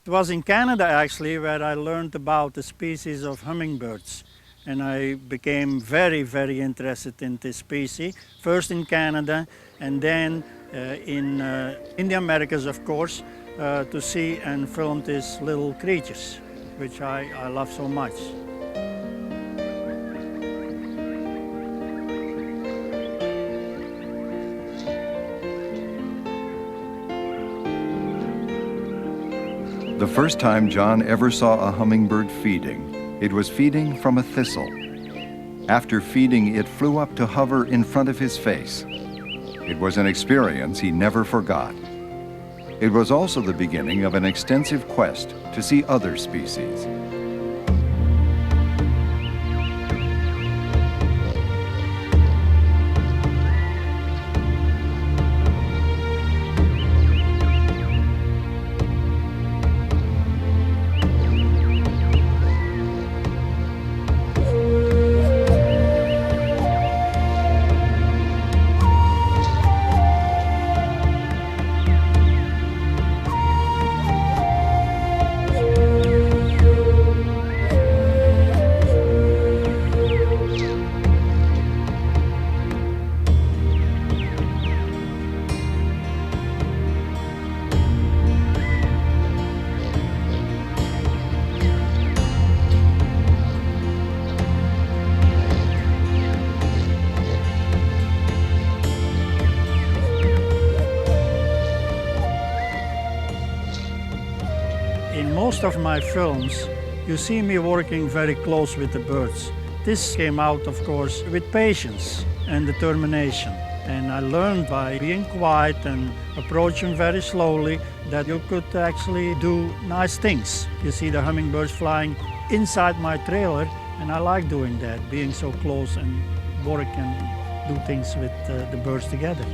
It was in Canada actually where I learned about the species of hummingbirds. And I became very, very interested in this species, first in Canada and then in the Americas, of course, to see and film these little creatures, which I love so much. The first time John ever saw a hummingbird feeding, it was feeding from a thistle. After feeding, it flew up to hover in front of his face. It was an experience he never forgot. It was also the beginning of an extensive quest to see other species. In most of my films, you see me working very close with the birds. This came out, of course, with patience and determination. And I learned by being quiet and approaching very slowly that you could actually do nice things. You see the hummingbirds flying inside my trailer, and I like doing that, being so close and work and do things with the birds together.